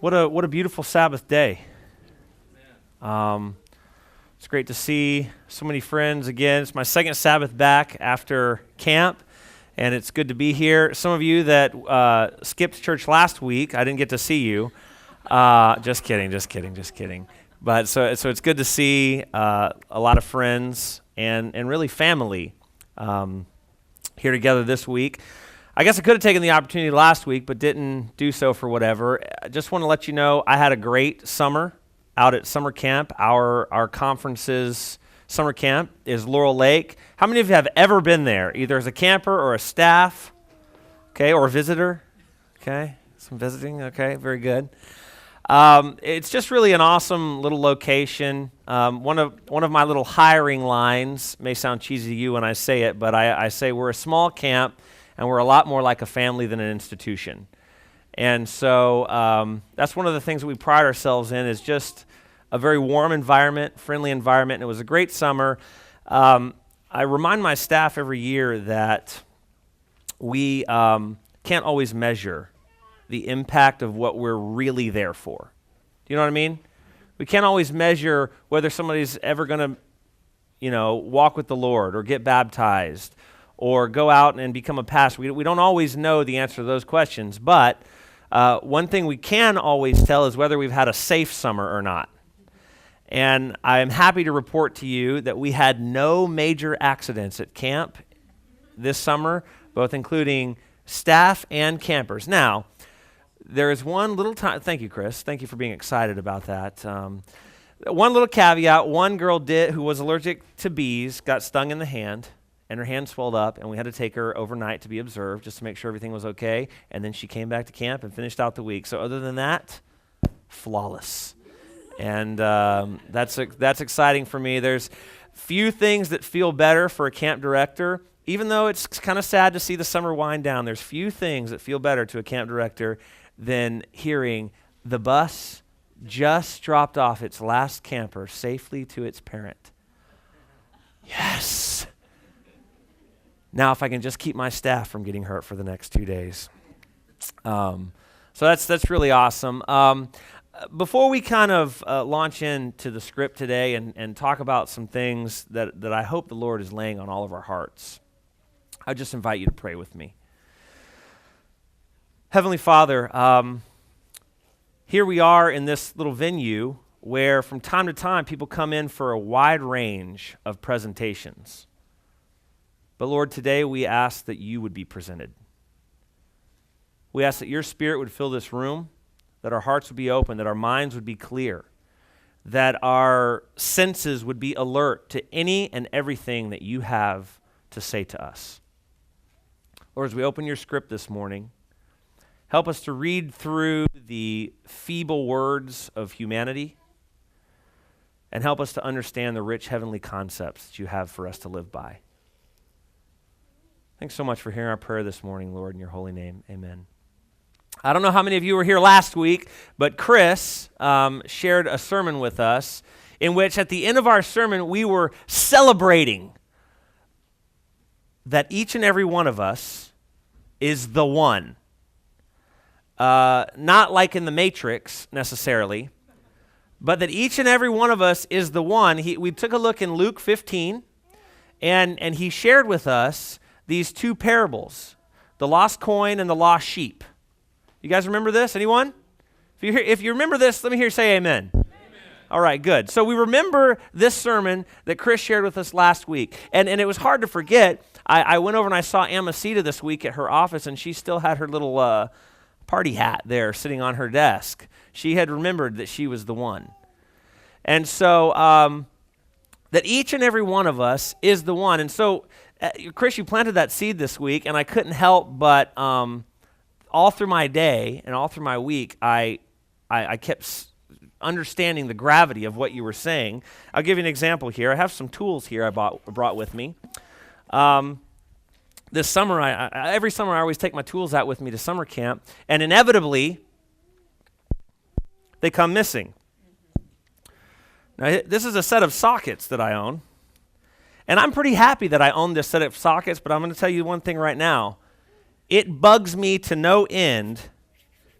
What a beautiful Sabbath day. It's great to see so many friends again. It's my second Sabbath back after camp, and it's good to be here. Some of you that skipped church last week, I didn't get to see you. Just kidding. But so it's good to see a lot of friends and really family here together this week. I guess I could have taken the opportunity last week, but didn't do so for whatever. I just want to let you know I had a great summer out at summer camp. Our conference's summer camp is Laurel Lake. How many of you have ever been there, either as a camper or a staff, okay, or a visitor? Okay, some visiting, okay, very good. It's just really an awesome little location. One of my little hiring lines may sound cheesy to you when I say it, but I say we're a small camp, and we're a lot more like a family than an institution. And so that's one of the things that we pride ourselves in, is just a very warm environment, friendly environment, and it was a great summer. I remind my staff every year that we can't always measure the impact of what we're really there for. Do you know what I mean? We can't always measure whether somebody's ever going to, walk with the Lord or get baptized or go out and become a pastor. We don't always know the answer to those questions, but one thing we can always tell is whether we've had a safe summer or not. And I'm happy to report to you that we had no major accidents at camp this summer, both including staff and campers. Now, there is one little time. Thank you, Chris. Thank you for being excited about that. One little caveat: one girl who was allergic to bees got stung in the hand, and her hand swelled up, and we had to take her overnight to be observed just to make sure everything was okay. And then she came back to camp and finished out the week. So other than that, flawless. And that's exciting for me. There's few things that feel better for a camp director. Even though it's kind of sad to see the summer wind down, there's few things that feel better to a camp director than hearing the bus just dropped off its last camper safely to its parent. Yes. Now, if I can just keep my staff from getting hurt for the next 2 days. So that's really awesome. Before we kind of launch into the script today and talk about some things that I hope the Lord is laying on all of our hearts, I just invite you to pray with me. Heavenly Father, here we are in this little venue where from time to time people come in for a wide range of presentations. But Lord, today we ask that you would be presented. We ask that your Spirit would fill this room, that our hearts would be open, that our minds would be clear, that our senses would be alert to any and everything that you have to say to us. Lord, as we open your script this morning, help us to read through the feeble words of humanity and help us to understand the rich heavenly concepts that you have for us to live by. Thanks so much for hearing our prayer this morning, Lord, in your holy name. Amen. I don't know how many of you were here last week, but Chris shared a sermon with us in which at the end of our sermon we were celebrating that each and every one of us is the one. Not like in the Matrix necessarily, but that each and every one of us is the one. We took a look in Luke 15, and he shared with us these two parables, the lost coin and the lost sheep. You guys remember this? Anyone? If you remember this, let me hear you say amen. Amen. All right, good. So we remember this sermon that Chris shared with us last week. And it was hard to forget. I went over and I saw Amacita this week at her office, and she still had her little party hat there sitting on her desk. She had remembered that she was the one. And so that each and every one of us is the one. And so, Chris, you planted that seed this week, and I couldn't help but all through my day and all through my week, I kept understanding the gravity of what you were saying. I'll give you an example here. I have some tools here I brought with me. This summer, every summer I always take my tools out with me to summer camp, and inevitably, they come missing. Now, this is a set of sockets that I own, and I'm pretty happy that I own this set of sockets, but I'm going to tell you one thing right now. It bugs me to no end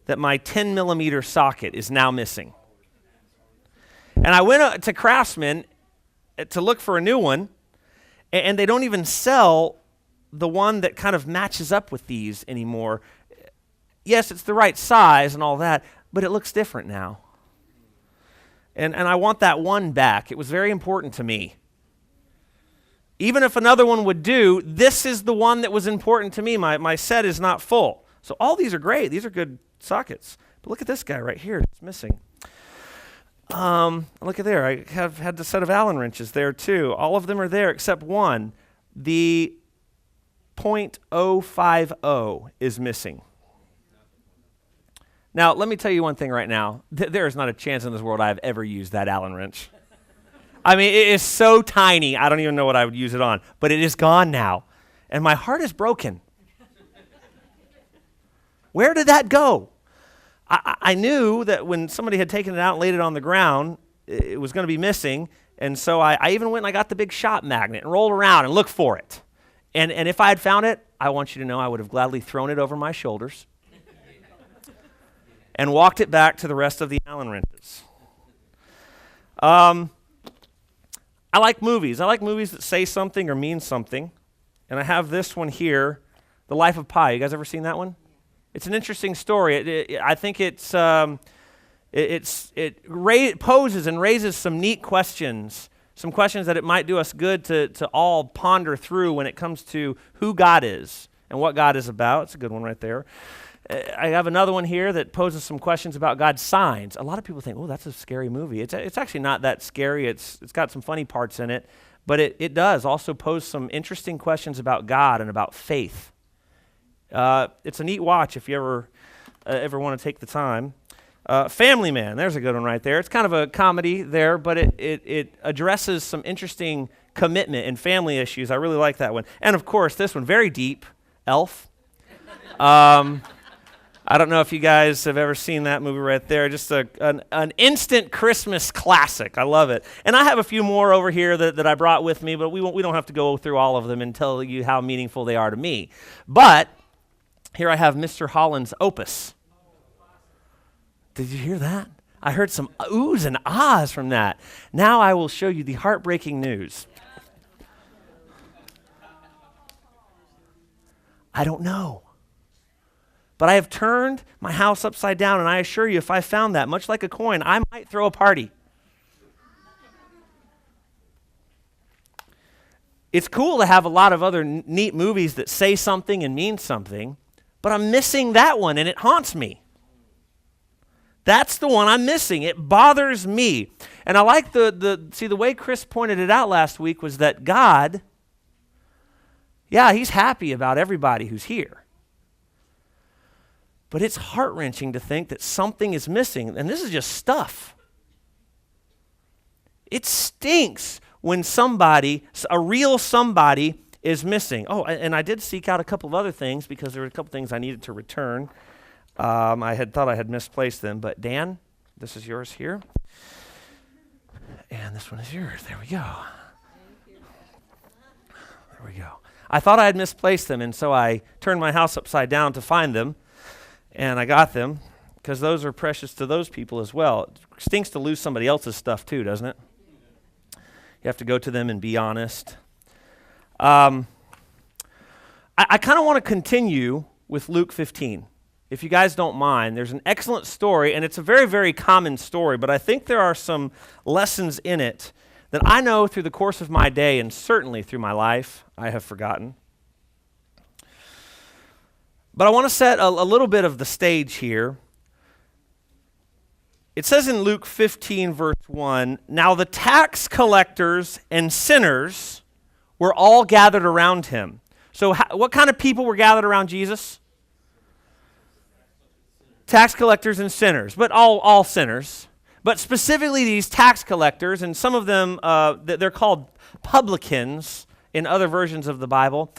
that my 10 millimeter socket is now missing. And I went to Craftsman to look for a new one, and they don't even sell the one that kind of matches up with these anymore. Yes, it's the right size and all that, but it looks different now. And I want that one back. It was very important to me. Even if another one would do, this is the one that was important to me. My set is not full. So all these are great. These are good sockets. But look at this guy right here. It's missing. Look at there. I have had the set of Allen wrenches there too. All of them are there except one. The .050 is missing. Now, let me tell you one thing right now. There is not a chance in this world I have ever used that Allen wrench. I mean, it is so tiny, I don't even know what I would use it on. But it is gone now. And my heart is broken. Where did that go? I knew that when somebody had taken it out and laid it on the ground, it was going to be missing. And so I even went and I got the big shop magnet and rolled around and looked for it. And if I had found it, I want you to know I would have gladly thrown it over my shoulders and walked it back to the rest of the Allen wrenches. I like movies. I like movies that say something or mean something. And I have this one here, The Life of Pi. You guys ever seen that one? It's an interesting story. I think it poses and raises some neat questions, some questions that it might do us good to all ponder through when it comes to who God is and what God is about. It's a good one right there. I have another one here that poses some questions about God's signs. A lot of people think, oh, that's a scary movie. It's actually not that scary. It's got some funny parts in it, but it does also pose some interesting questions about God and about faith. It's a neat watch if you ever want to take the time. Family Man, there's a good one right there. It's kind of a comedy there, but it addresses some interesting commitment and family issues. I really like that one. And of course, this one, very deep, Elf. I don't know if you guys have ever seen that movie right there. Just an instant Christmas classic. I love it. And I have a few more over here that I brought with me, but we don't have to go through all of them and tell you how meaningful they are to me. But here I have Mr. Holland's Opus. Did you hear that? I heard some oohs and ahs from that. Now I will show you the heartbreaking news. I don't know. But I have turned my house upside down, and I assure you, if I found that, much like a coin, I might throw a party. It's cool to have a lot of other neat movies that say something and mean something, but I'm missing that one, and it haunts me. That's the one I'm missing. It bothers me. And I like the way Chris pointed it out last week was that God, yeah, he's happy about everybody who's here. But it's heart-wrenching to think that something is missing, and this is just stuff. It stinks when somebody, a real somebody, is missing. Oh, and I did seek out a couple of other things because there were a couple things I needed to return. I had thought I had misplaced them, but Dan, this is yours here. And this one is yours. There we go. There we go. I thought I had misplaced them, and so I turned my house upside down to find them. And I got them because those are precious to those people as well. It stinks to lose somebody else's stuff too, doesn't it? You have to go to them and be honest. I kind of want to continue with Luke 15. If you guys don't mind, there's an excellent story, and it's a very, very common story, but I think there are some lessons in it that I know through the course of my day and certainly through my life I have forgotten. But I want to set a little bit of the stage here. It says in Luke 15, verse 1, "Now the tax collectors and sinners were all gathered around him." So what kind of people were gathered around Jesus? Tax collectors and sinners, but all sinners. But specifically these tax collectors, and some of them, they're called publicans in other versions of the Bible.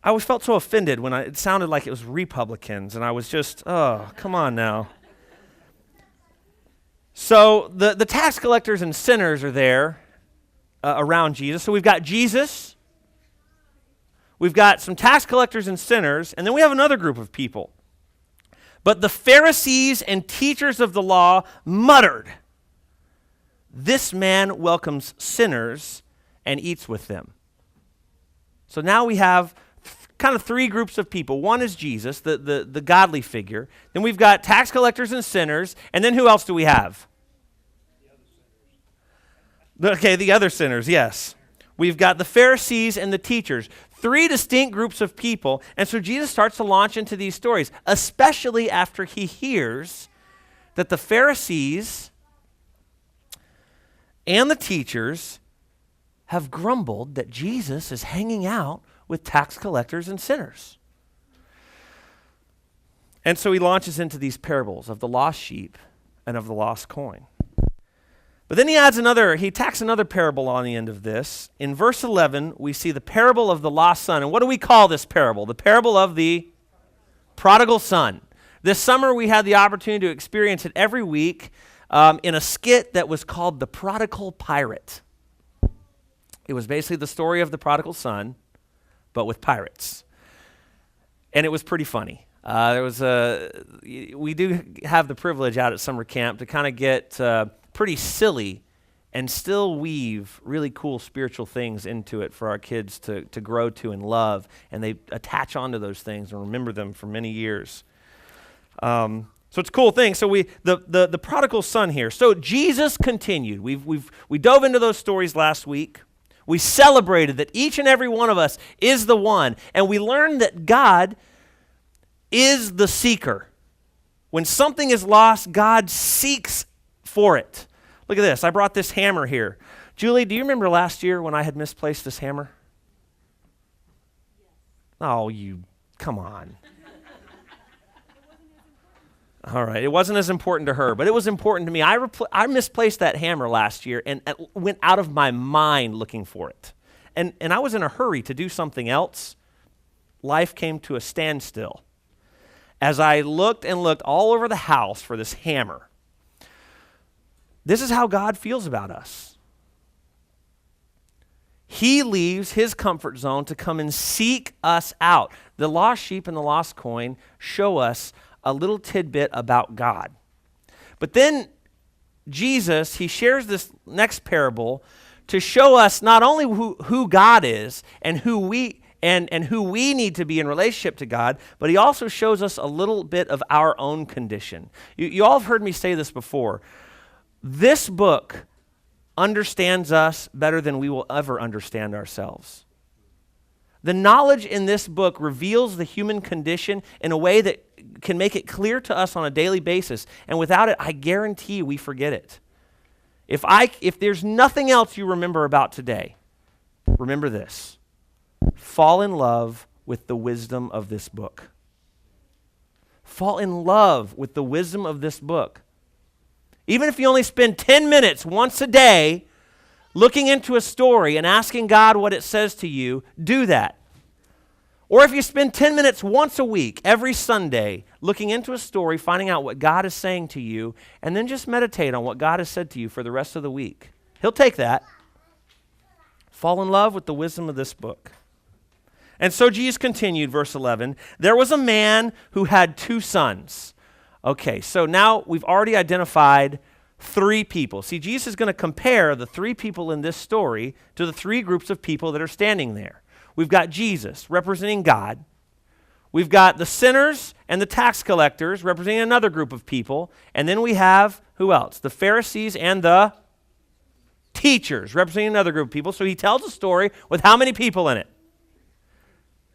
I always felt so offended when it sounded like it was Republicans, and I was just, oh, come on now. So the tax collectors and sinners are there around Jesus. So we've got Jesus, we've got some tax collectors and sinners, and then we have another group of people. But the Pharisees and teachers of the law muttered, "This man welcomes sinners and eats with them." So now we have kind of three groups of people. One is Jesus, the godly figure. Then we've got tax collectors and sinners. And then who else do we have? The other sinners, yes. We've got the Pharisees and the teachers. Three distinct groups of people. And so Jesus starts to launch into these stories, especially after he hears that the Pharisees and the teachers have grumbled that Jesus is hanging out with tax collectors and sinners. And so he launches into these parables of the lost sheep and of the lost coin. But then he tacks another parable on the end of this. In verse 11, we see the parable of the lost son. And what do we call this parable? The parable of the prodigal son. This summer, we had the opportunity to experience it every week in a skit that was called The Prodigal Pirate. It was basically the story of the prodigal son, but with pirates. And it was pretty funny. We do have the privilege out at summer camp to kind of get pretty silly and still weave really cool spiritual things into it for our kids to grow to and love, and they attach onto those things and remember them for many years. So it's a cool thing. So the prodigal son here. So Jesus continued. We dove into those stories last week. We celebrated that each and every one of us is the one, and we learned that God is the seeker. When something is lost, God seeks for it. Look at this. I brought this hammer here. Julie, do you remember last year when I had misplaced this hammer? Oh, come on. All right, it wasn't as important to her, but it was important to me. I misplaced that hammer last year and went out of my mind looking for it. And I was in a hurry to do something else. Life came to a standstill as I looked and looked all over the house for this hammer. This is how God feels about us. He leaves his comfort zone to come and seek us out. The lost sheep and the lost coin show us a little tidbit about God. But then Jesus, he shares this next parable to show us not only who God is and who we need to be in relationship to God, but he also shows us a little bit of our own condition. You all have heard me say this before. This book understands us better than we will ever understand ourselves. The knowledge in this book reveals the human condition in a way that can make it clear to us on a daily basis. And without it, I guarantee you we forget it. If there's nothing else you remember about today, remember this. Fall in love with the wisdom of this book. Fall in love with the wisdom of this book. Even if you only spend 10 minutes once a day looking into a story and asking God what it says to you, do that. Or if you spend 10 minutes once a week, every Sunday, looking into a story, finding out what God is saying to you, and then just meditate on what God has said to you for the rest of the week. He'll take that. Fall in love with the wisdom of this book. And so Jesus continued, verse 11, there was a man who had 2 sons. Okay, so now we've already identified 3 people. See, Jesus is going to compare the 3 people in this story to the 3 groups of people that are standing there. We've got Jesus representing God. We've got the sinners and the tax collectors representing another group of people. And then we have, who else? The Pharisees and the teachers representing another group of people. So he tells a story with how many people in it?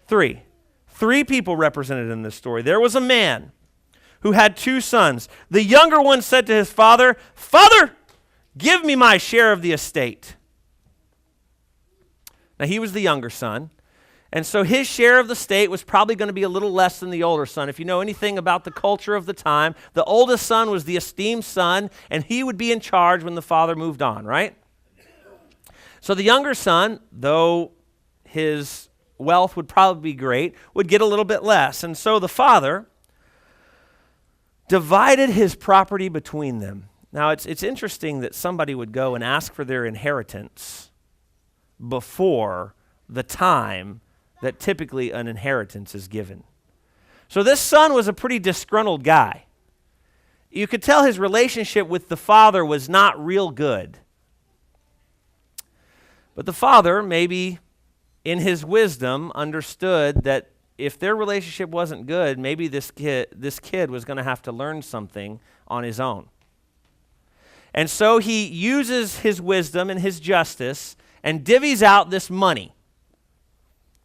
3. 3 people represented in this story. There was a man who had 2 sons. The younger one said to his father, "Father, give me my share of the estate." Now, he was the younger son, and so his share of the estate was probably going to be a little less than the older son. If you know anything about the culture of the time, the oldest son was the esteemed son, and he would be in charge when the father moved on, right? So the younger son, though his wealth would probably be great, would get a little bit less. And so the father divided his property between them. Now, it's interesting that somebody would go and ask for their inheritance before the time that typically an inheritance is given. So this son was a pretty disgruntled guy. You could tell his relationship with the father was not real good. But the father, maybe in his wisdom, understood that if their relationship wasn't good, maybe this kid was going to have to learn something on his own. And so he uses his wisdom and his justice and divvies out this money.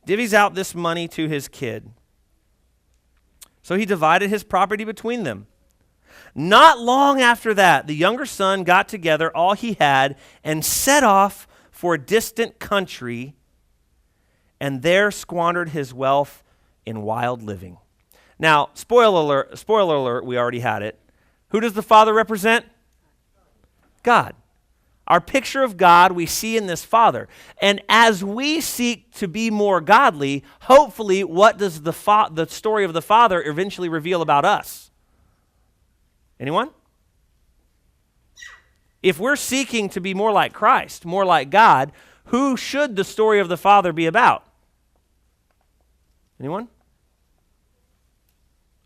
Divvies out this money to his kid. So he divided his property between them. Not long after that, the younger son got together all he had and set off for a distant country, and there squandered his wealth in wild living. Now, spoiler alert, we already had it. Who does the father represent? God. Our picture of God we see in this father. And as we seek to be more godly, hopefully what does the story of the father eventually reveal about us? Anyone? If we're seeking to be more like Christ, more like God, who should the story of the father be about? Anyone?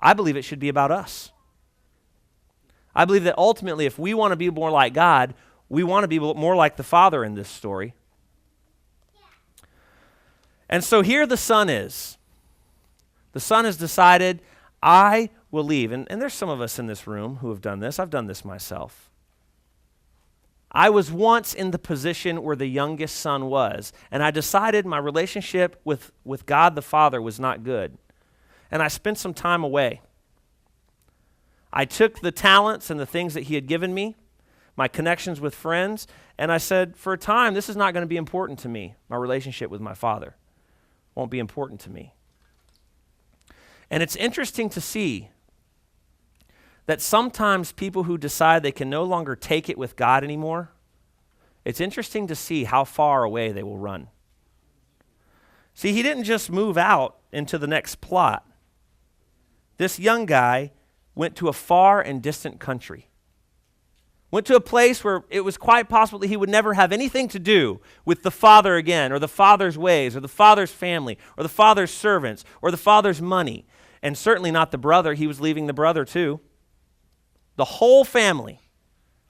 I believe it should be about us. I believe that ultimately, if we want to be more like God, we want to be more like the Father in this story. And so here the son is. The son has decided, I will leave. And there's some of us in this room who have done this. I've done this myself. I was once in the position where the youngest son was, and I decided my relationship with God the Father was not good. And I spent some time away. I took the talents and the things that he had given me, my connections with friends, and I said, for a time, this is not going to be important to me. My relationship with my father won't be important to me. And it's interesting to see that sometimes people who decide they can no longer take it with God anymore, it's interesting to see how far away they will run. See, he didn't just move out into the next plot. This young guy went to a far and distant country. Went to a place where it was quite possible that he would never have anything to do with the father again, or the father's ways, or the father's family, or the father's servants, or the father's money. And certainly not the brother. He was leaving the brother too. The whole family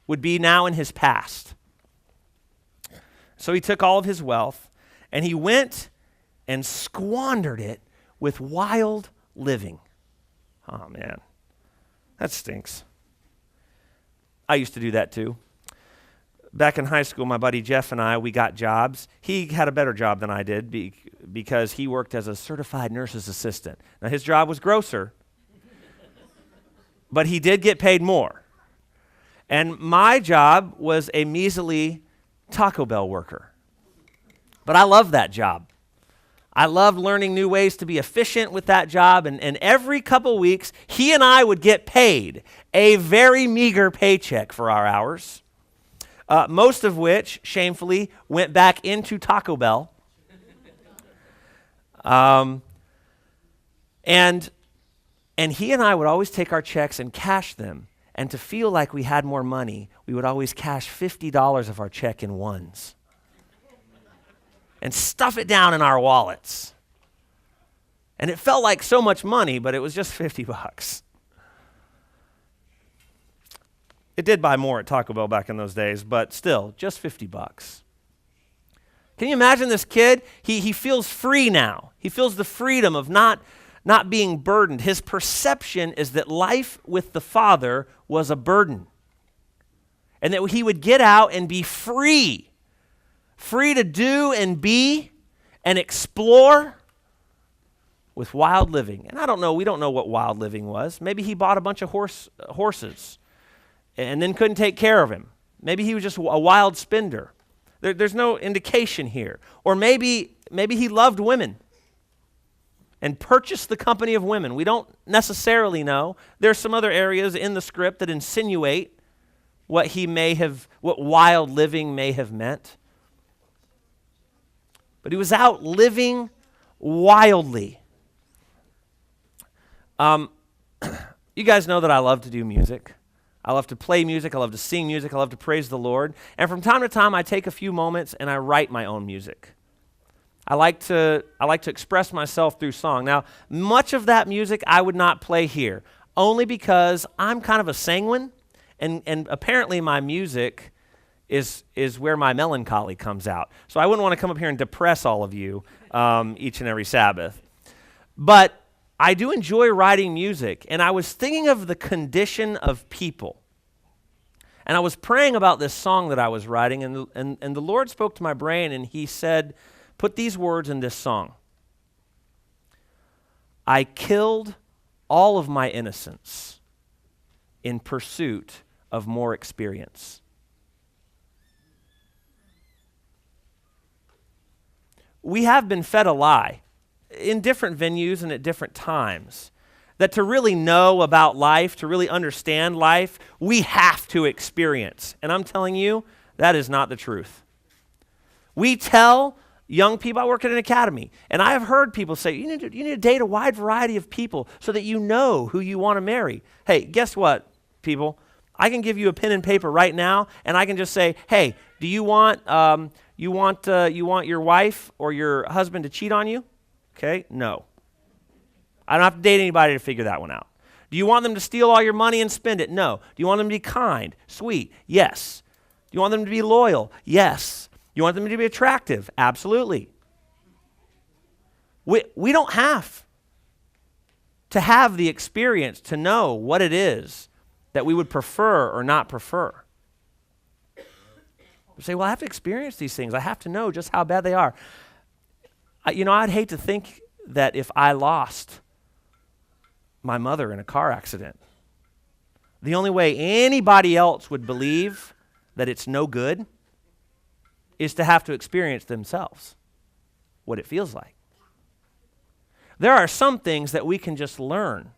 would be now in his past. So he took all of his wealth, and he went and squandered it with wild living. Oh, man. That stinks. I used to do that too. Back in high school, my buddy Jeff and I, we got jobs. He had a better job than I did because he worked as a certified nurse's assistant. Now, his job was grosser, but he did get paid more. And my job was a measly Taco Bell worker. But I loved that job. I loved learning new ways to be efficient with that job, and every couple weeks, he and I would get paid a very meager paycheck for our hours, most of which, shamefully, went back into Taco Bell. And he and I would always take our checks and cash them, and to feel like we had more money, we would always cash $50 of our check in ones and stuff it down in our wallets. And it felt like so much money, but it was just $50. It did buy more at Taco Bell back in those days, but still, just $50. Can you imagine this kid? He feels free now. He feels the freedom of not being burdened. His perception is that life with the Father was a burden, and that he would get out and be free to do and be and explore with wild living. And I don't know, we don't know what wild living was. Maybe he bought a bunch of horses and then couldn't take care of him. Maybe he was just a wild spender. There's no indication here. Or maybe he loved women and purchased the company of women. We don't necessarily know. There's some other areas in the script that insinuate what wild living may have meant. But he was out living wildly. You guys know that I love to do music. I love to play music. I love to sing music. I love to praise the Lord. And from time to time, I take a few moments and I write my own music. I like to express myself through song. Now, much of that music I would not play here, only because I'm kind of a sanguine, and apparently my music is where my melancholy comes out. So I wouldn't want to come up here and depress all of you each and every Sabbath. But I do enjoy writing music, and I was thinking of the condition of people. And I was praying about this song that I was writing, and the Lord spoke to my brain, and he said, put these words in this song. I killed all of my innocence in pursuit of more experience. We have been fed a lie in different venues and at different times that to really know about life, to really understand life, we have to experience. And I'm telling you, that is not the truth. We tell young people, I work at an academy, and I have heard people say, you need to date a wide variety of people so that you know who you want to marry. Hey, guess what, people? I can give you a pen and paper right now, and I can just say, hey, do you want your wife or your husband to cheat on you? Okay, no. I don't have to date anybody to figure that one out. Do you want them to steal all your money and spend it? No. Do you want them to be kind, sweet? Yes. Do you want them to be loyal? Yes. You want them to be attractive? Absolutely. We don't have to have the experience to know what it is that we would prefer or not prefer. You say, well, I have to experience these things. I have to know just how bad they are. I'd hate to think that if I lost my mother in a car accident, the only way anybody else would believe that it's no good is to have to experience themselves what it feels like. There are some things that we can just learn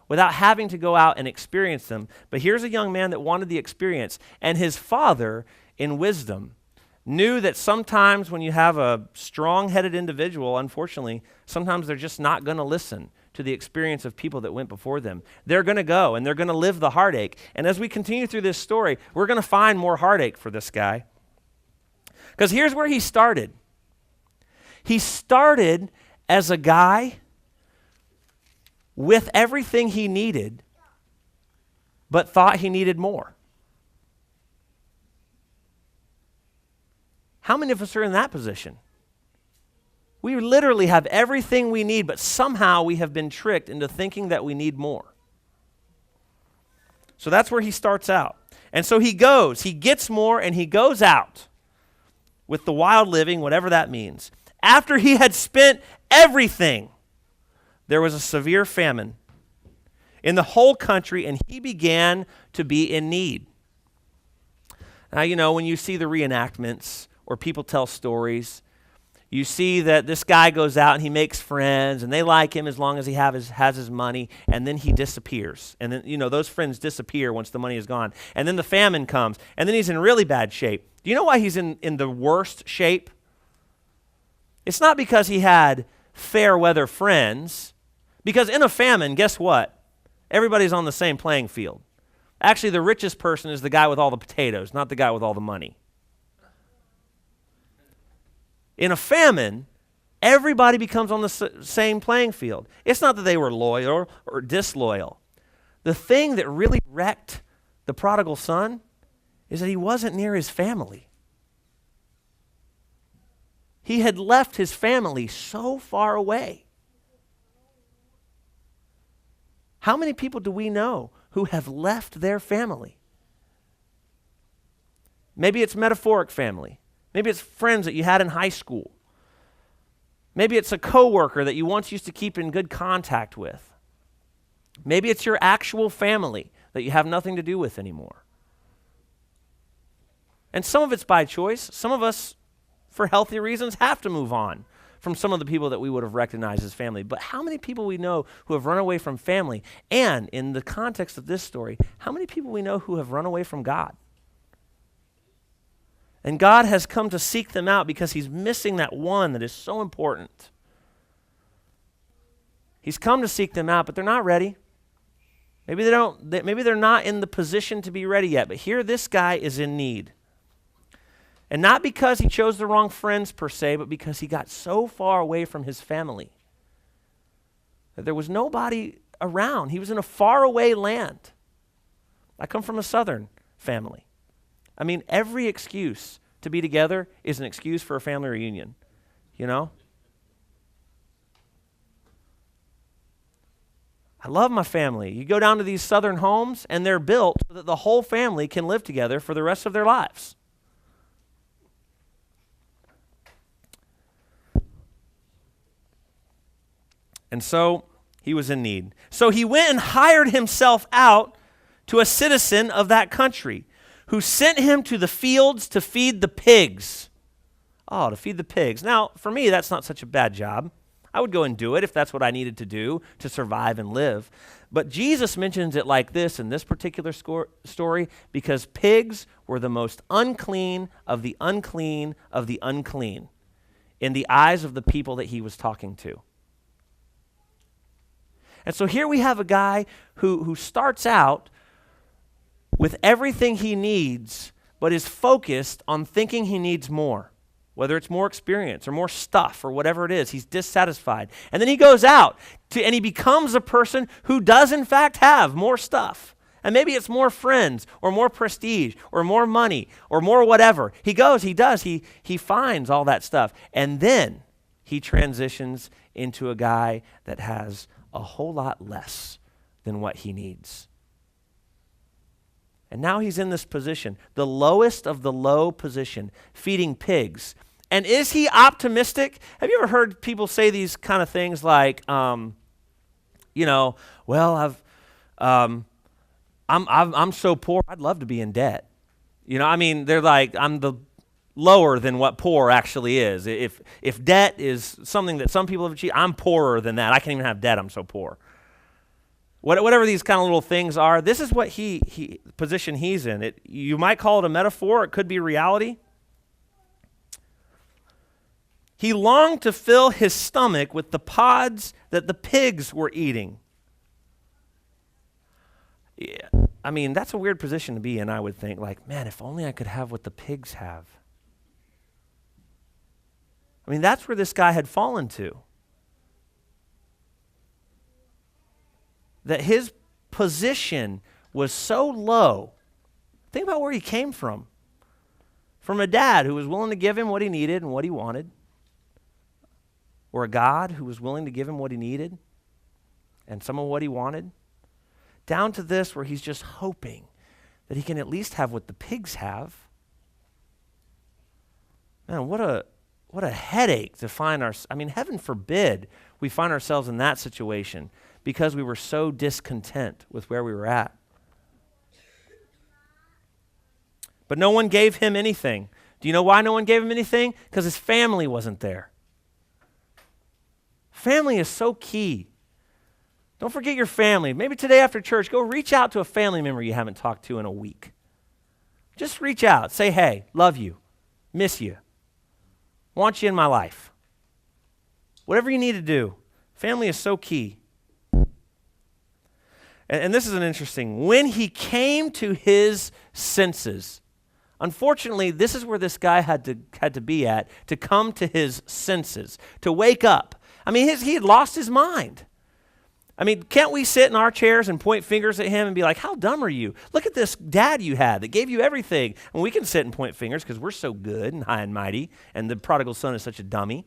without having to go out and experience them. But here's a young man that wanted the experience, and his father, in wisdom, knew that sometimes when you have a strong-headed individual, unfortunately, sometimes they're just not going to listen to the experience of people that went before them. They're going to go, and they're going to live the heartache. And as we continue through this story, we're going to find more heartache for this guy. Because here's where he started. He started as a guy with everything he needed, but thought he needed more. How many of us are in that position? We literally have everything we need, but somehow we have been tricked into thinking that we need more. So that's where he starts out. And so he gets more, and he goes out with the wild living, whatever that means. After he had spent everything, there was a severe famine in the whole country, and he began to be in need. Now, when you see the reenactments or people tell stories, you see that this guy goes out and he makes friends, and they like him as long as he has his money, and then he disappears. And then, those friends disappear once the money is gone. And then the famine comes, and then he's in really bad shape. Do you know why he's in the worst shape? It's not because he had fair weather friends, because in a famine, guess what? Everybody's on the same playing field. Actually, the richest person is the guy with all the potatoes, not the guy with all the money. In a famine, everybody becomes on the same playing field. It's not that they were loyal or disloyal. The thing that really wrecked the prodigal son is that he wasn't near his family. He had left his family so far away. How many people do we know who have left their family? Maybe it's metaphoric family. Maybe it's friends that you had in high school. Maybe it's a coworker that you once used to keep in good contact with. Maybe it's your actual family that you have nothing to do with anymore. And some of it's by choice. Some of us, for healthy reasons, have to move on from some of the people that we would have recognized as family. But how many people we know who have run away from family? And in the context of this story, how many people we know who have run away from God? And God has come to seek them out because he's missing that one that is so important. He's come to seek them out, but they're not ready. Maybe they're not in the position to be ready yet. But here this guy is in need. And not because he chose the wrong friends per se, but because he got so far away from his family that there was nobody around. He was in a faraway land. I come from a southern family. I mean, every excuse to be together is an excuse for a family reunion, you know? I love my family. You go down to these southern homes, and they're built so that the whole family can live together for the rest of their lives. And so he was in need. So he went and hired himself out to a citizen of that country who sent him to the fields to feed the pigs. Oh, to feed the pigs. Now, for me, that's not such a bad job. I would go and do it if that's what I needed to do to survive and live. But Jesus mentions it like this in this particular story because pigs were the most unclean of the unclean of the unclean in the eyes of the people that he was talking to. And so here we have a guy who starts out with everything he needs, but is focused on thinking he needs more. Whether it's more experience or more stuff or whatever it is, he's dissatisfied. And then he goes out and he becomes a person who does in fact have more stuff. And maybe it's more friends or more prestige or more money or more whatever. He goes, he does, he finds all that stuff. And then he transitions into a guy that has a whole lot less than what he needs. And now he's in this position, the lowest of the low position, feeding pigs. And is he optimistic? Have you ever heard people say these kind of things like, well, I'm so poor, I'd love to be in debt. They're like, I'm the lower than what poor actually is. If debt is something that some people have achieved, I'm poorer than that. I can't even have debt, I'm so poor. Whatever these kind of little things are, this is what he position he's in. You might call it a metaphor, it could be reality. He longed to fill his stomach with the pods that the pigs were eating. Yeah, that's a weird position to be in, I would think. Like, man, if only I could have what the pigs have. That's where this guy had fallen to. That his position was so low. Think about where he came from. From a dad who was willing to give him what he needed and what he wanted. Or a God who was willing to give him what he needed and some of what he wanted. Down to this where he's just hoping that he can at least have what the pigs have. Man, what a headache to find heaven forbid we find ourselves in that situation because we were so discontent with where we were at. But no one gave him anything. Do you know why no one gave him anything? Because his family wasn't there. Family is so key. Don't forget your family. Maybe today after church, go reach out to a family member you haven't talked to in a week. Just reach out. Say, hey, love you, miss you, want you in my life. Whatever you need to do. Family is so key. And this is an interesting. When he came to his senses, unfortunately, this is where this guy had to be at, to come to his senses, to wake up. He had lost his mind. Can't we sit in our chairs and point fingers at him and be like, how dumb are you? Look at this dad you had that gave you everything. And we can sit and point fingers because we're so good and high and mighty, and the prodigal son is such a dummy.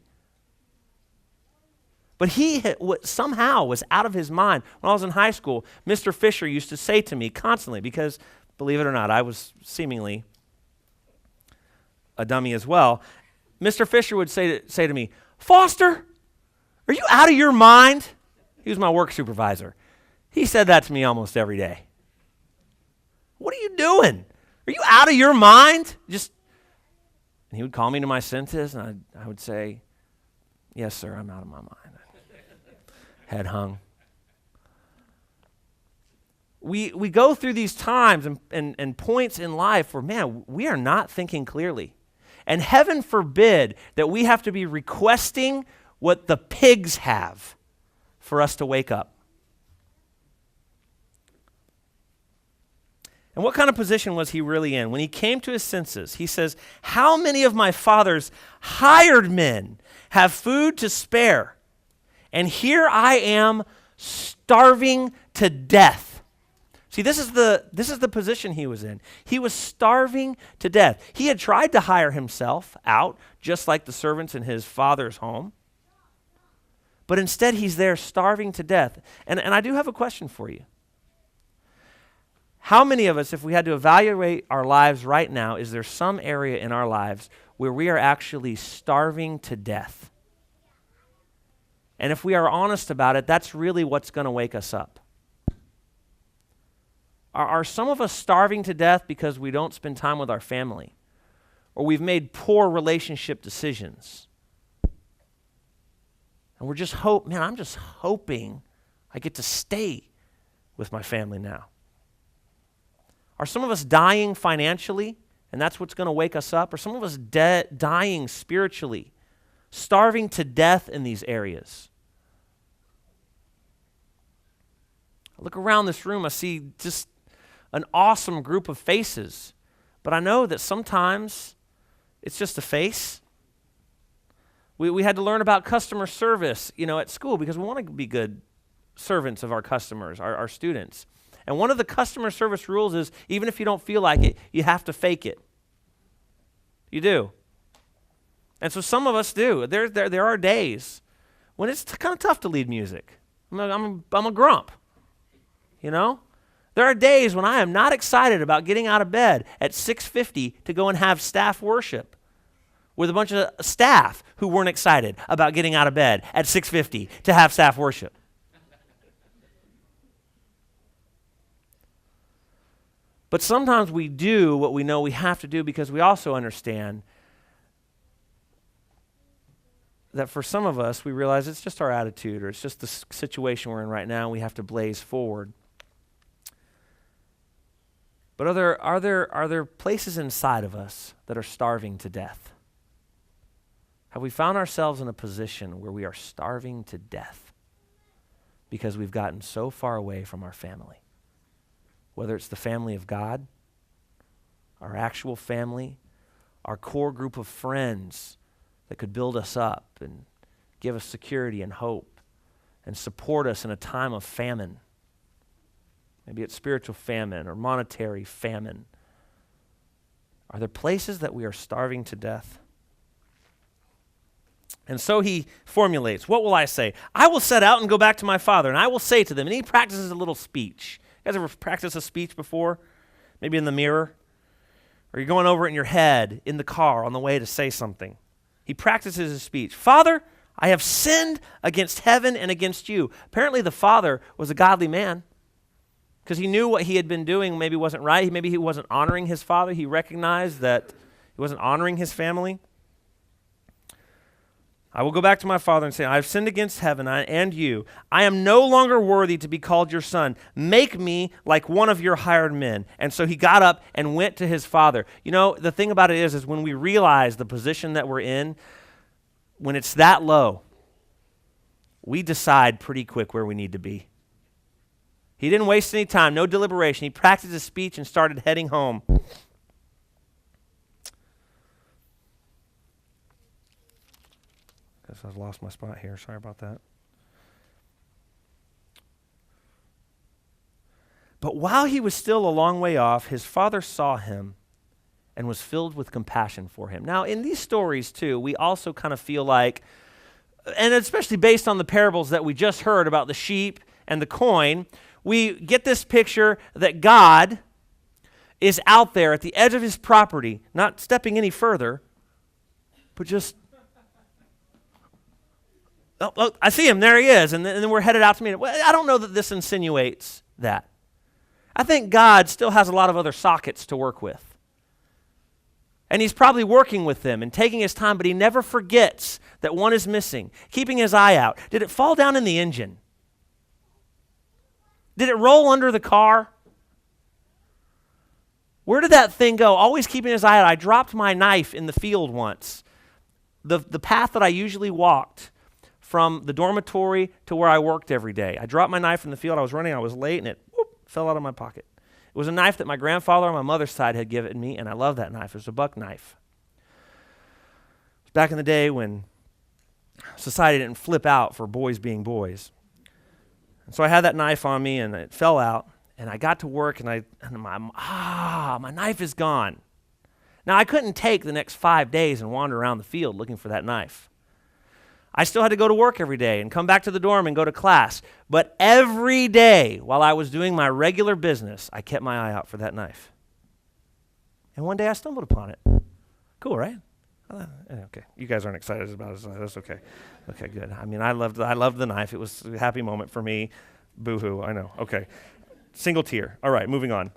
But he somehow was out of his mind. When I was in high school, Mr. Fisher used to say to me constantly, because believe it or not, I was seemingly a dummy as well. Mr. Fisher would say to me, Foster, are you out of your mind? He was my work supervisor. He said that to me almost every day. What are you doing? Are you out of your mind? And he would call me to my senses, and I would say, yes, sir, I'm out of my mind. Head hung. We go through these times and points in life where, man, we are not thinking clearly. And heaven forbid that we have to be requesting what the pigs have for us to wake up. And what kind of position was he really in? When he came to his senses, he says, how many of my father's hired men have food to spare? And here I am starving to death. See, this is the position he was in. He was starving to death. He had tried to hire himself out, just like the servants in his father's home. But instead, he's there starving to death. And I do have a question for you. How many of us, if we had to evaluate our lives right now, is there some area in our lives where we are actually starving to death? And if we are honest about it, that's really what's going to wake us up. Are some of us starving to death because we don't spend time with our family? Or we've made poor relationship decisions? And we're just I'm just hoping I get to stay with my family now. Are some of us dying financially, and that's what's going to wake us up? Or some of us dying spiritually, starving to death in these areas? I look around this room, I see just an awesome group of faces, but I know that sometimes it's just a face. We had to learn about customer service, at school because we want to be good servants of our customers, our students. And one of the customer service rules is even if you don't feel like it, you have to fake it. You do. And so some of us do. There are days when it's kind of tough to lead music. I'm a grump, There are days when I am not excited about getting out of bed at 6:50 to go and have staff worship with a bunch of staff who weren't excited about getting out of bed at 6:50 to have staff worship. But sometimes we do what we know we have to do because we also understand that for some of us, we realize it's just our attitude or it's just the situation we're in right now and we have to blaze forward. But are there places inside of us that are starving to death? Have we found ourselves in a position where we are starving to death because we've gotten so far away from our family? Whether it's the family of God, our actual family, our core group of friends that could build us up and give us security and hope and support us in a time of famine. Maybe it's spiritual famine or monetary famine. Are there places that we are starving to death? And so he formulates, what will I say? I will set out and go back to my father, and I will say to them, and he practices a little speech. You guys ever practiced a speech before? Maybe in the mirror? Or you're going over it in your head, in the car, on the way to say something. He practices his speech. Father, I have sinned against heaven and against you. Apparently the father was a godly man because he knew what he had been doing maybe wasn't right. Maybe he wasn't honoring his father. He recognized that he wasn't honoring his family. I will go back to my father and say, I have sinned against heaven and you. I am no longer worthy to be called your son. Make me like one of your hired men. And so he got up and went to his father. The thing about it is when we realize the position that we're in, when it's that low, we decide pretty quick where we need to be. He didn't waste any time, no deliberation. He practiced his speech and started heading home. I've lost my spot here. Sorry about that. But while he was still a long way off, his father saw him and was filled with compassion for him. Now, in these stories, too, we also kind of feel like, and especially based on the parables that we just heard about the sheep and the coin, we get this picture that God is out there at the edge of his property, not stepping any further, but just oh, I see him, there he is, and then we're headed out to meet him. Well, I don't know that this insinuates that. I think God still has a lot of other sockets to work with. And he's probably working with them and taking his time, but he never forgets that one is missing, keeping his eye out. Did it fall down in the engine? Did it roll under the car? Where did that thing go? Always keeping his eye out. I dropped my knife in the field once. The path that I usually walked from the dormitory to where I worked every day. I dropped my knife in the field. I was running. I was late, and it fell out of my pocket. It was a knife that my grandfather on my mother's side had given me, and I love that knife. It was a buck knife. It was back in the day when society didn't flip out for boys being boys. And so I had that knife on me, and it fell out, and I got to work, and my knife is gone. Now, I couldn't take the next 5 days and wander around the field looking for that knife. I still had to go to work every day and come back to the dorm and go to class. But every day while I was doing my regular business, I kept my eye out for that knife. And one day I stumbled upon it. Cool, right? Okay, you guys aren't excited about it. That's okay. Okay, good. I mean, I loved the knife. It was a happy moment for me. Boo-hoo, I know. Okay, single tear. All right, moving on.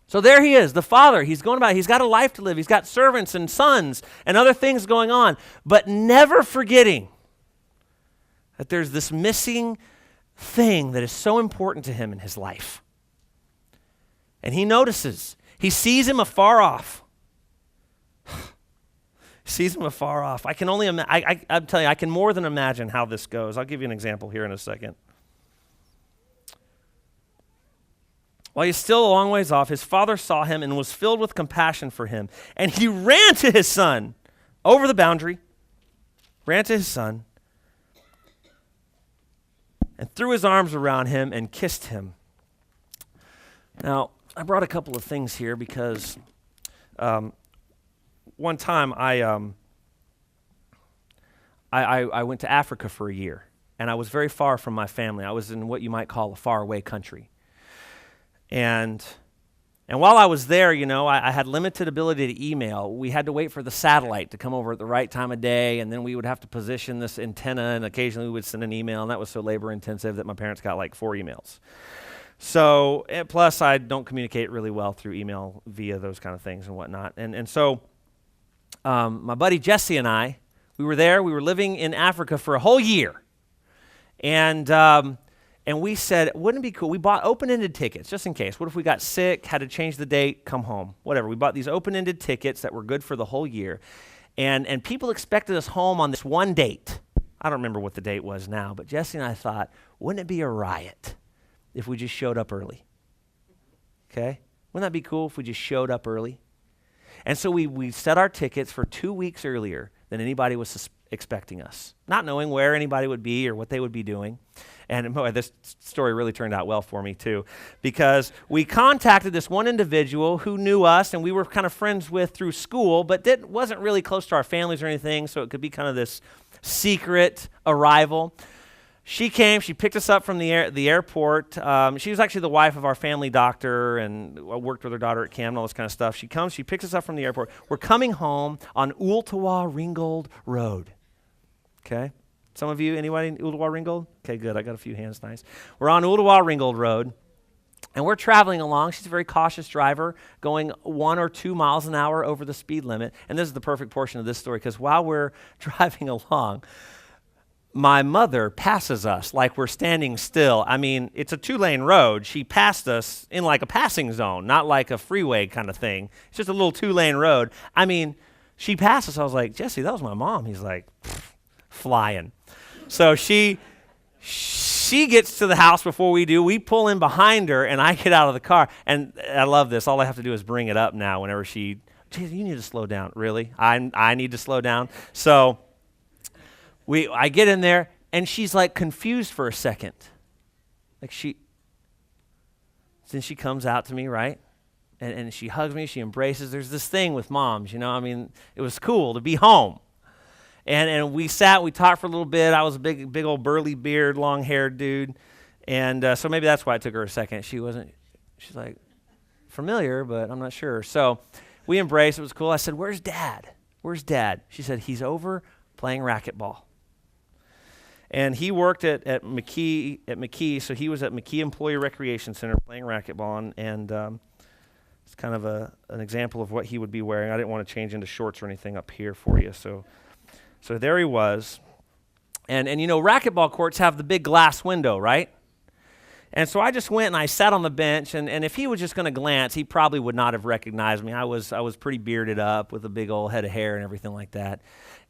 So there he is, the father. He's going about, he's got a life to live. He's got servants and sons and other things going on, but never forgetting that there's this missing thing that is so important to him in his life. And he notices. He sees him afar off. Sees him afar off. I can only I'm telling you, I can more than imagine how this goes. I'll give you an example here in a second. While he's still a long ways off, his father saw him and was filled with compassion for him. And he ran to his son over the boundary, ran to his son, and threw his arms around him and kissed him. Now, I brought a couple of things here because one time I went to Africa for a year, and I was very far from my family. I was in what you might call a faraway country. And while I was there, you know, I had limited ability to email. We had to wait for the satellite to come over at the right time of day, and then we would have to position this antenna, and occasionally we would send an email, and that was so labor-intensive that my parents got like 4 emails. So, plus I don't communicate really well through email via those kind of things and whatnot. And so my buddy Jesse and I, we were there. We were living in Africa for a whole year. And we said, wouldn't it be cool? We bought open-ended tickets, just in case. What if we got sick, had to change the date, come home, whatever. We bought these open-ended tickets that were good for the whole year. And people expected us home on this one date. I don't remember what the date was now, but Jesse and I thought, wouldn't it be a riot if we just showed up early? Okay? Wouldn't that be cool if we just showed up early? And so we set our tickets for 2 weeks earlier than anybody was expecting us, not knowing where anybody would be or what they would be doing. And boy, this story really turned out well for me too, because we contacted this one individual who knew us and we were kind of friends with through school, but wasn't really close to our families or anything, so it could be kind of this secret arrival. She came, she picked us up from the airport. She was actually the wife of our family doctor and worked with her daughter at camp and all this kind of stuff. She comes, she picks us up from the airport. We're coming home on Ooltewah-Ringgold Road. Okay? Some of you, anybody in Ooltewah-Ringgold? Okay, good. I got a few hands, nice. We're on Ooltewah-Ringgold Road, and we're traveling along. She's a very cautious driver, going 1 or 2 miles an hour over the speed limit. And this is the perfect portion of this story, because while we're driving along, my mother passes us like we're standing still. I mean, it's a 2-lane road. She passed us in like a passing zone, not like a freeway kind of thing. It's just a little 2-lane road. I mean, she passed us. I was like, Jesse, that was my mom. He's like, flying. So she gets to the house before we do. We pull in behind her, and I get out of the car. And I love this. All I have to do is bring it up now whenever Jesse, you need to slow down. Really? I need to slow down? So I get in there, and she's like confused for a second. Then she comes out to me, right? And she hugs me, she embraces. There's this thing with moms, you know. I mean, it was cool to be home. And we sat, we talked for a little bit. I was a big old burly beard, long-haired dude. And so maybe that's why it took her a second. She's like, familiar, but I'm not sure. So we embraced, it was cool. I said, where's Dad? Where's Dad? She said, he's over playing racquetball. And he worked at McKee, so he was at McKee Employee Recreation Center playing racquetball, and it's kind of an example of what he would be wearing. I didn't want to change into shorts or anything up here for you, so there he was. And you know, racquetball courts have the big glass window, right? And so I just went and I sat on the bench, and if he was just going to glance, he probably would not have recognized me. I was pretty bearded up with a big old head of hair and everything like that.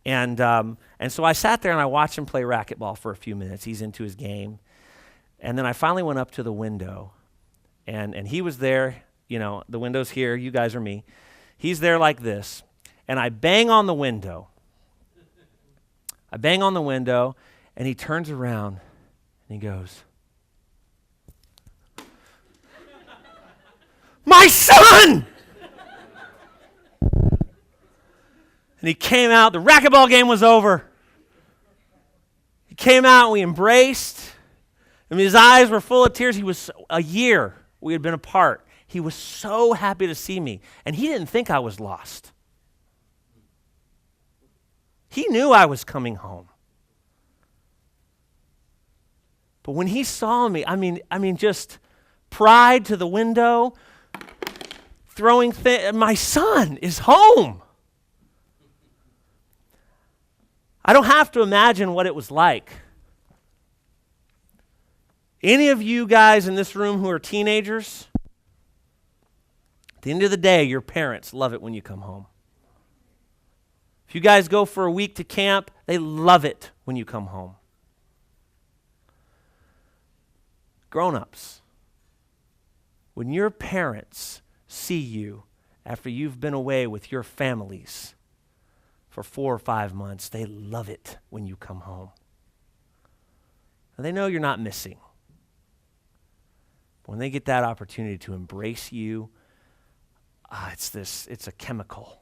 And so I sat there and I watched him play racquetball for a few minutes. He's into his game. And then I finally went up to the window, And he was there, the window's here, you guys are me. He's there like this, and I bang on the window. And he turns around, and he goes, "My son!" And he came out. The racquetball game was over. He came out, and we embraced. I mean, his eyes were full of tears. He was a year we had been apart. He was so happy to see me, and he didn't think I was lost. He knew I was coming home. But when he saw me, I mean, just pride to the window, throwing my son is home. I don't have to imagine what it was like. Any of you guys in this room who are teenagers, at the end of the day, your parents love it when you come home. If you guys go for a week to camp, they love it when you come home. Grown-ups, when your parents see you after you've been away with your families for 4 or 5 months, they love it when you come home. And they know you're not missing. When they get that opportunity to embrace you, it's a chemical.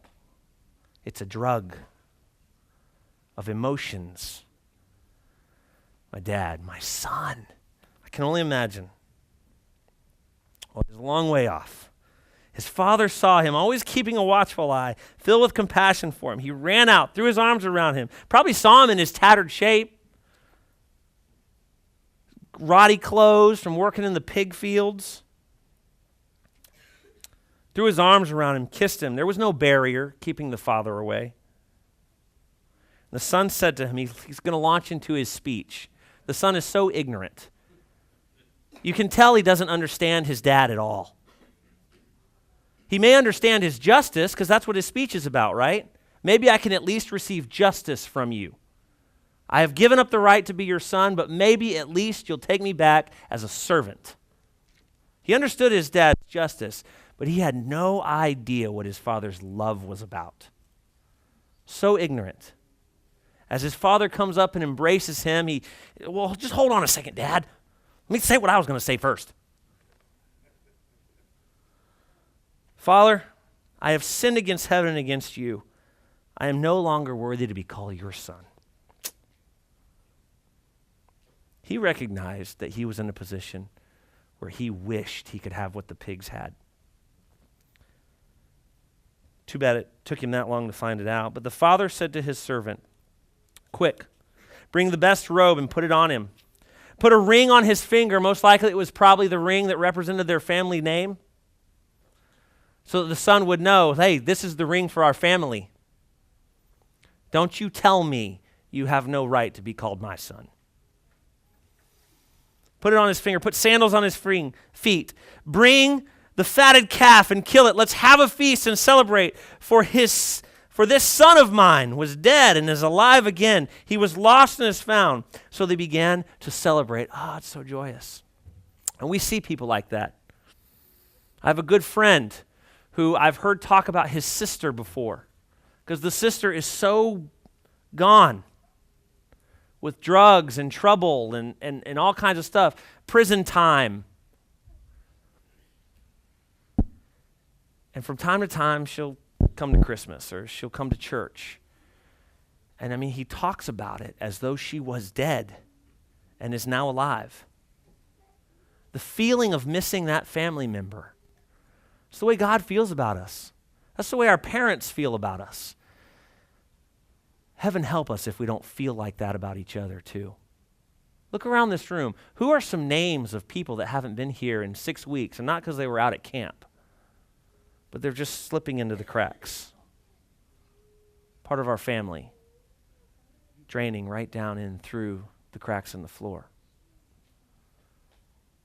It's a drug of emotions. My dad, my son, I can only imagine. Well, he's a long way off. His father saw him, always keeping a watchful eye, filled with compassion for him. He ran out, threw his arms around him, probably saw him in his tattered shape, rotty clothes from working in the pig fields. Threw his arms around him, kissed him. There was no barrier keeping the father away. The son said to him, he's going to launch into his speech. The son is so ignorant. You can tell he doesn't understand his dad at all. He may understand his justice, because that's what his speech is about, right? Maybe I can at least receive justice from you. I have given up the right to be your son, but maybe at least you'll take me back as a servant. He understood his dad's justice, but he had no idea what his father's love was about. So ignorant. As his father comes up and embraces him, just hold on a second, Dad. Let me say what I was going to say first. Father, I have sinned against heaven and against you. I am no longer worthy to be called your son. He recognized that he was in a position where he wished he could have what the pigs had. Too bad it took him that long to find it out. But the father said to his servant, "Quick, bring the best robe and put it on him. Put a ring on his finger." Most likely it was probably the ring that represented their family name, so that the son would know, hey, this is the ring for our family. Don't you tell me you have no right to be called my son. Put it on his finger. Put sandals on his feet. Bring the fatted calf and kill it. Let's have a feast and celebrate. For this son of mine was dead and is alive again. He was lost and is found. So they began to celebrate. It's so joyous. And we see people like that. I have a good friend who I've heard talk about his sister before, because the sister is so gone with drugs and trouble and all kinds of stuff, prison time. And from time to time, she'll come to Christmas or she'll come to church. And he talks about it as though she was dead and is now alive. The feeling of missing that family member. It's the way God feels about us. That's the way our parents feel about us. Heaven help us if we don't feel like that about each other too. Look around this room. Who are some names of people that haven't been here in 6 weeks, and not because they were out at camp, but they're just slipping into the cracks? Part of our family, draining right down in through the cracks in the floor.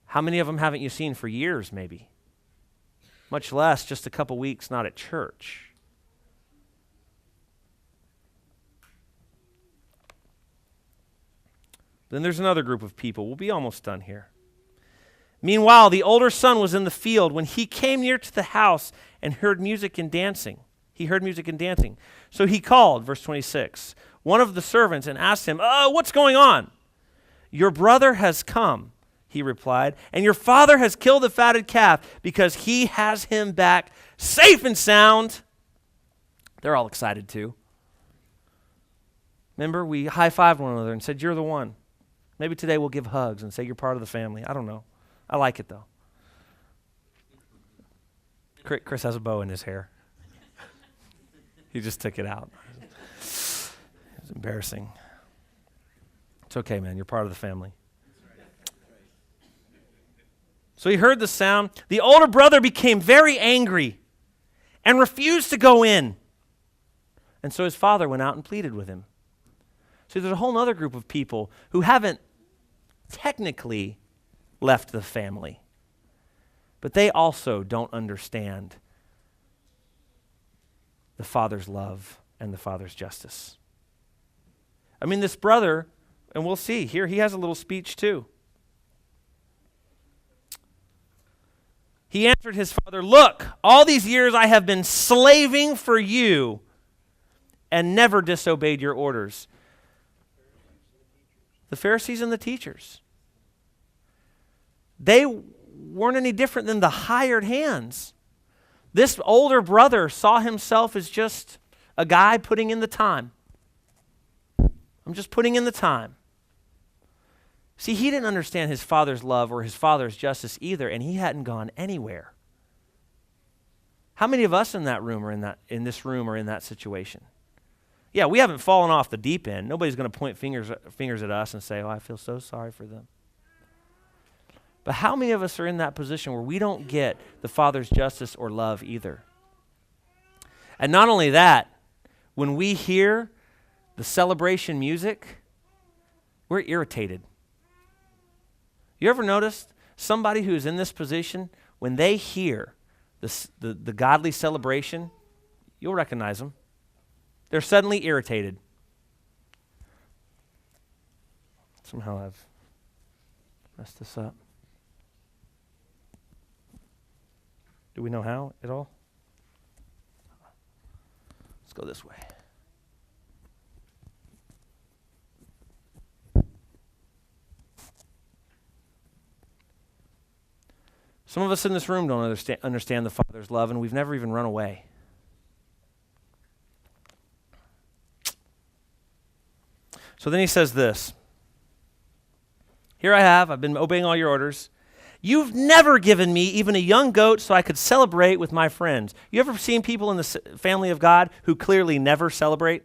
How many of them haven't you seen for years maybe? Much less just a couple weeks not at church. Then there's another group of people. We'll be almost done here. Meanwhile, the older son was in the field when he came near to the house and heard music and dancing. He heard music and dancing. So he called, verse 26, one of the servants and asked him, what's going on? Your brother has come, he replied, and your father has killed the fatted calf because he has him back safe and sound. They're all excited too. Remember, we high-fived one another and said, you're the one. Maybe today we'll give hugs and say you're part of the family. I don't know. I like it though. Chris has a bow in his hair. He just took it out. It's embarrassing. It's okay, man. You're part of the family. So he heard the sound. The older brother became very angry and refused to go in. And so his father went out and pleaded with him. See, there's a whole other group of people who haven't technically left the family, but they also don't understand the Father's love and the Father's justice. I mean, this brother, and we'll see, here he has a little speech too. He answered his father, look, all these years I have been slaving for you and never disobeyed your orders. The Pharisees and the teachers. They weren't any different than the hired hands. This older brother saw himself as just a guy putting in the time. I'm just putting in the time. See, he didn't understand his father's love or his father's justice either, and he hadn't gone anywhere. How many of us in that room or in this room are in that situation? Yeah, we haven't fallen off the deep end. Nobody's going to point fingers at us and say, I feel so sorry for them. But how many of us are in that position where we don't get the Father's justice or love either? And not only that, when we hear the celebration music, we're irritated. You ever noticed somebody who is in this position, when they hear the godly celebration, you'll recognize them. They're suddenly irritated. Somehow I've messed this up. Do we know how at all? Let's go this way. Some of us in this room don't understand the Father's love, and we've never even run away. So then he says this. Here I've been obeying all your orders. You've never given me even a young goat so I could celebrate with my friends. You ever seen people in the family of God who clearly never celebrate?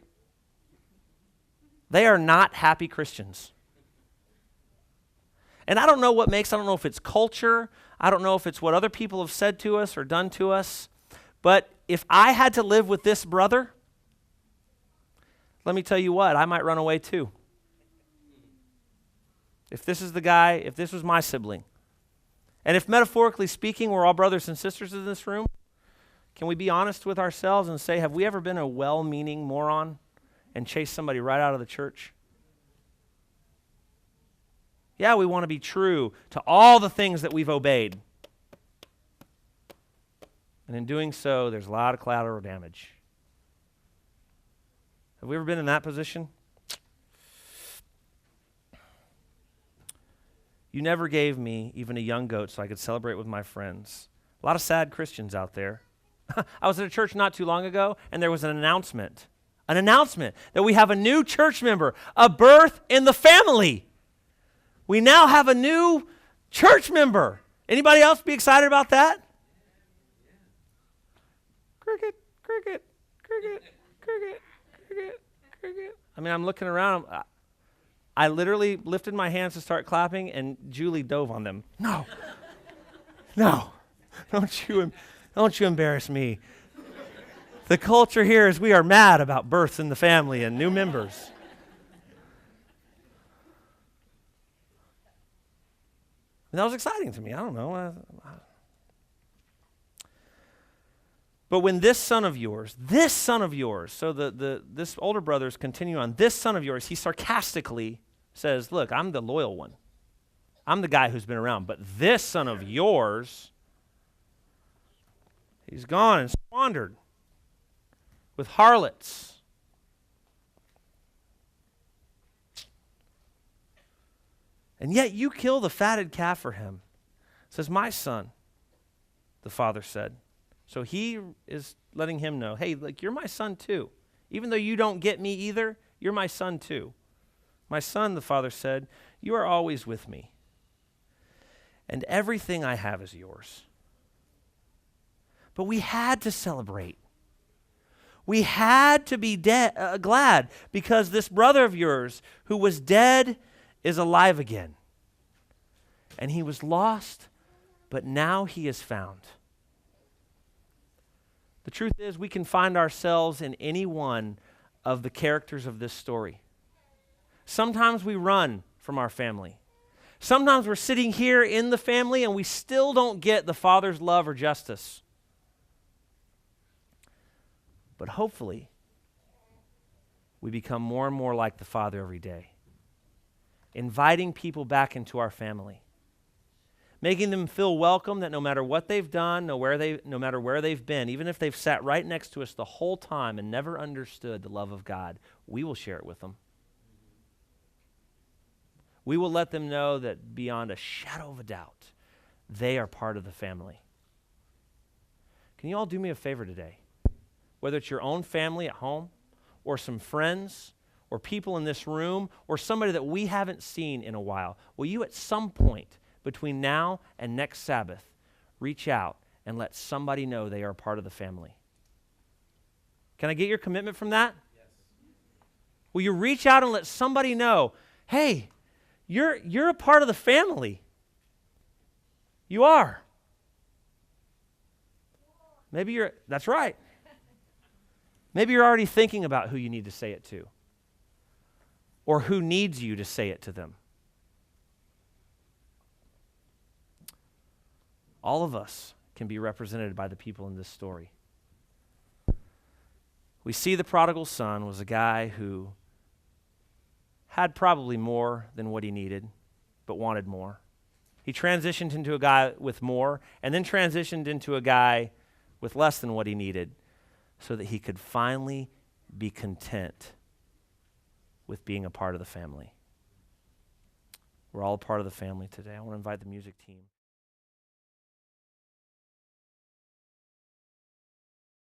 They are not happy Christians. And I don't know what makes, I don't know if it's culture, I don't know if it's what other people have said to us or done to us, but if I had to live with this brother, let me tell you what, I might run away too. If this is the guy, if this was my sibling, and if metaphorically speaking, we're all brothers and sisters in this room, can we be honest with ourselves and say, have we ever been a well-meaning moron and chased somebody right out of the church? Yeah, we want to be true to all the things that we've obeyed. And in doing so, there's a lot of collateral damage. Have we ever been in that position? You never gave me even a young goat so I could celebrate with my friends. A lot of sad Christians out there. I was at a church not too long ago, and there was an announcement that we have a new church member, a birth in the family. We now have a new church member. Anybody else be excited about that? Cricket, cricket, cricket, cricket, cricket, cricket. I mean, I'm looking around. I literally lifted my hands to start clapping, and Julie dove on them. No, don't you embarrass me. The culture here is we are mad about births in the family and new members. And that was exciting to me. I don't know. But when this son of yours, so this older brother's continue on, this son of yours, he sarcastically says, look, I'm the loyal one. I'm the guy who's been around. But this son of yours, he's gone and squandered with harlots. And yet you kill the fatted calf for him. It says, my son, the father said. So he is letting him know, hey, like, you're my son too. Even though you don't get me either, you're my son too. My son, the father said, you are always with me, and everything I have is yours. But we had to celebrate. We had to be glad because this brother of yours who was dead is alive again. And he was lost, but now he is found. The truth is, we can find ourselves in any one of the characters of this story. Sometimes we run from our family. Sometimes we're sitting here in the family and we still don't get the Father's love or justice. But hopefully, we become more and more like the Father every day, inviting people back into our family, making them feel welcome that no matter what they've done, no matter where they've been, even if they've sat right next to us the whole time and never understood the love of God, we will share it with them. We will let them know that beyond a shadow of a doubt, they are part of the family. Can you all do me a favor today? Whether it's your own family at home, or some friends, or people in this room, or somebody that we haven't seen in a while, will you at some point between now and next Sabbath reach out and let somebody know they are part of the family? Can I get your commitment from that? Yes. Will you reach out and let somebody know, hey, you're a part of the family. You are. That's right. Maybe you're already thinking about who you need to say it to, or who needs you to say it to them. All of us can be represented by the people in this story. We see the prodigal son was a guy who had probably more than what he needed, but wanted more. He transitioned into a guy with more, and then transitioned into a guy with less than what he needed, so that he could finally be content with being a part of the family. We're all a part of the family today. I want to invite the music team.